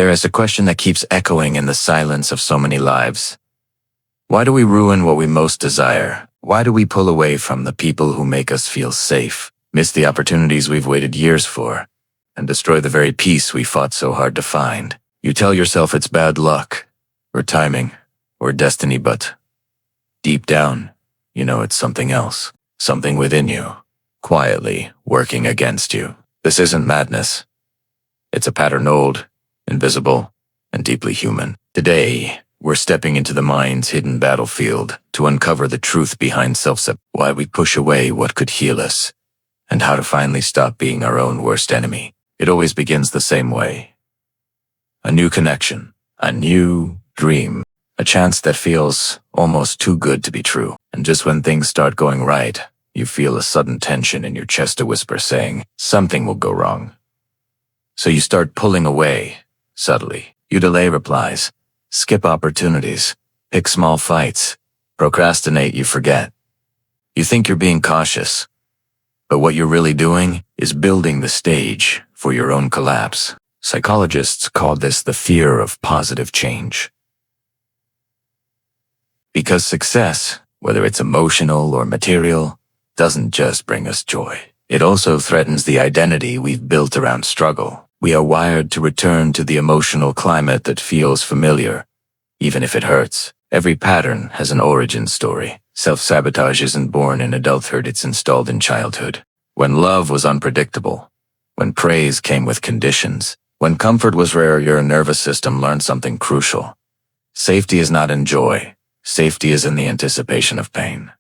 There is a question that keeps echoing in the silence of so many lives. Why do we ruin what we most desire? Why do we pull away from the people who make us feel safe, miss the opportunities we've waited years for, and destroy the very peace we fought so hard to find? You tell yourself it's bad luck, or timing, or destiny, but deep down, you know it's something else, something within you, quietly working against you. This isn't madness. It's a pattern old, invisible, and deeply human. Today, we're stepping into the mind's hidden battlefield to uncover the truth behind self-sabotage, why we push away what could heal us, and how to finally stop being our own worst enemy. It always begins the same way. A new connection, a new dream, a chance that feels almost too good to be true. And just when things start going right, you feel a sudden tension in your chest, a whisper saying, something will go wrong. So you start pulling away, subtly. You delay replies, skip opportunities, pick small fights, procrastinate, you forget. You think you're being cautious, but what you're really doing is building the stage for your own collapse. Psychologists call this the fear of positive change. Because success, whether it's emotional or material, doesn't just bring us joy. It also threatens the identity we've built around struggle. We are wired to return to the emotional climate that feels familiar, even if it hurts. Every pattern has an origin story. Self-sabotage isn't born in adulthood, it's installed in childhood. When love was unpredictable, when praise came with conditions, when comfort was rare, your nervous system learned something crucial. Safety is not in joy. Safety is in the anticipation of pain.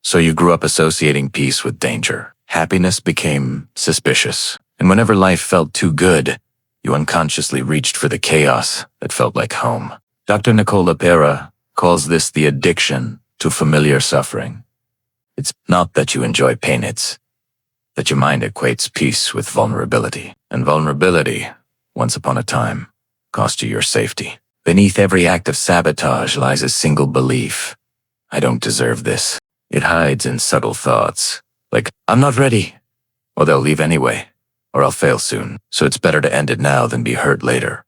So you grew up associating peace with danger. Happiness became suspicious. And whenever life felt too good, you unconsciously reached for the chaos that felt like home. Dr. Nicole Pera calls this the addiction to familiar suffering. It's not that you enjoy pain, it's that your mind equates peace with vulnerability. And vulnerability, once upon a time, cost you your safety. Beneath every act of sabotage lies a single belief. I don't deserve this. It hides in subtle thoughts, like, I'm not ready, or they'll leave anyway, or I'll fail soon, so it's better to end it now than be hurt later.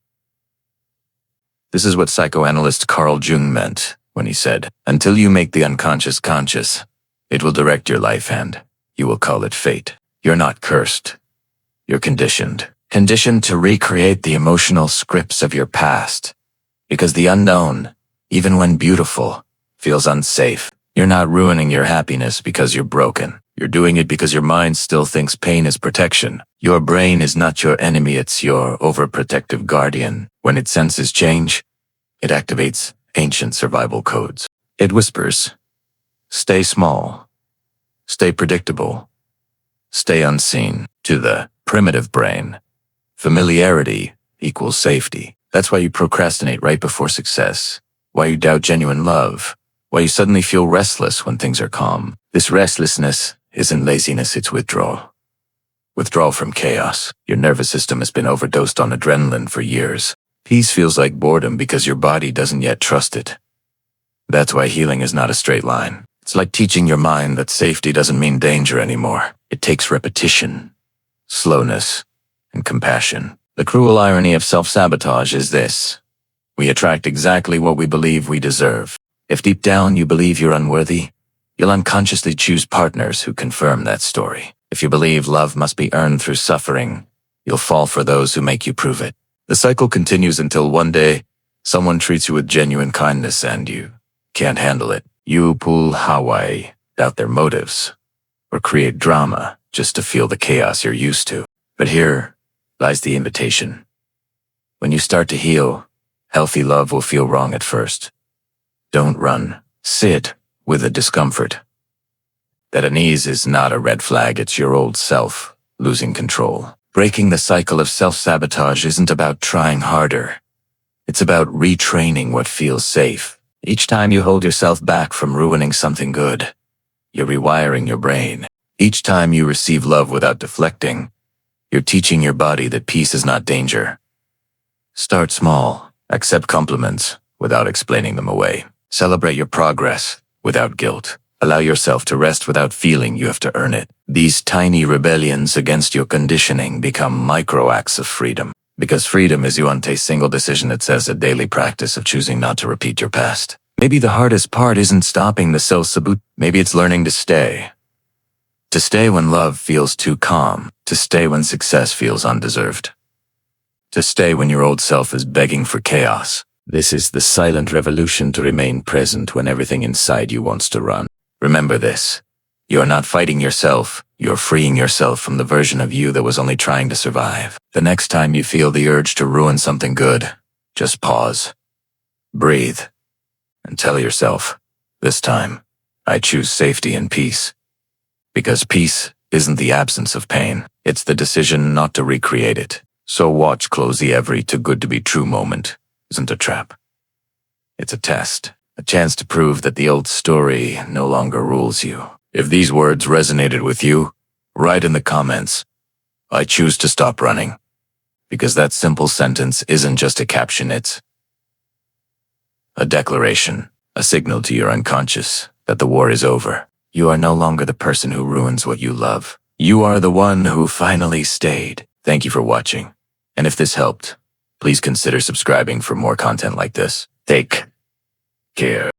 This is what psychoanalyst Carl Jung meant when he said, until you make the unconscious conscious, it will direct your life and you will call it fate. You're not cursed. You're conditioned. Conditioned to recreate the emotional scripts of your past. Because the unknown, even when beautiful, feels unsafe. You're not ruining your happiness because you're broken. You're doing it because your mind still thinks pain is protection. Your brain is not your enemy, it's your overprotective guardian. When it senses change, it activates ancient survival codes. It whispers, stay small, stay predictable, stay unseen. To the primitive brain, familiarity equals safety. That's why you procrastinate right before success, why you doubt genuine love, why you suddenly feel restless when things are calm. This restlessness isn't laziness, it's withdrawal. Withdrawal from chaos. Your nervous system has been overdosed on adrenaline for years. Peace feels like boredom because your body doesn't yet trust it. That's why healing is not a straight line. It's like teaching your mind that safety doesn't mean danger anymore. It takes repetition, slowness, and compassion. The cruel irony of self-sabotage is this. We attract exactly what we believe we deserve. If deep down you believe you're unworthy, you'll unconsciously choose partners who confirm that story. If you believe love must be earned through suffering, you'll fall for those who make you prove it. The cycle continues until one day, someone treats you with genuine kindness and you can't handle it. You pull Hawaii, doubt their motives, or create drama just to feel the chaos you're used to. But here lies the invitation. When you start to heal, healthy love will feel wrong at first. Don't run. Sit with the discomfort. That unease is not a red flag, it's your old self losing control. Breaking the cycle of self-sabotage isn't about trying harder. It's about retraining what feels safe. Each time you hold yourself back from ruining something good, you're rewiring your brain. Each time you receive love without deflecting, you're teaching your body that peace is not danger. Start small. Accept compliments without explaining them away. Celebrate your progress without guilt. Allow yourself to rest without feeling you have to earn it. These tiny rebellions against your conditioning become micro acts of freedom. Because freedom is you untake a single decision that says a daily practice of choosing not to repeat your past. Maybe the hardest part isn't stopping the self-sabotage. Maybe it's learning to stay. To stay when love feels too calm. To stay when success feels undeserved. To stay when your old self is begging for chaos. This is the silent revolution to remain present when everything inside you wants to run. Remember this. You are not fighting yourself. You're freeing yourself from the version of you that was only trying to survive. The next time you feel the urge to ruin something good, just pause, breathe, and tell yourself, this time, I choose safety and peace. Because peace isn't the absence of pain. It's the decision not to recreate it. So watch closely. Every too good to be true moment isn't a trap. It's a test, a chance to prove that the old story no longer rules you. If these words resonated with you, write in the comments, I choose to stop running. Because that simple sentence isn't just a caption, it's a declaration, a signal to your unconscious that the war is over. You are no longer the person who ruins what you love. You are the one who finally stayed. Thank you for watching. And if this helped, please consider subscribing for more content like this. Take care.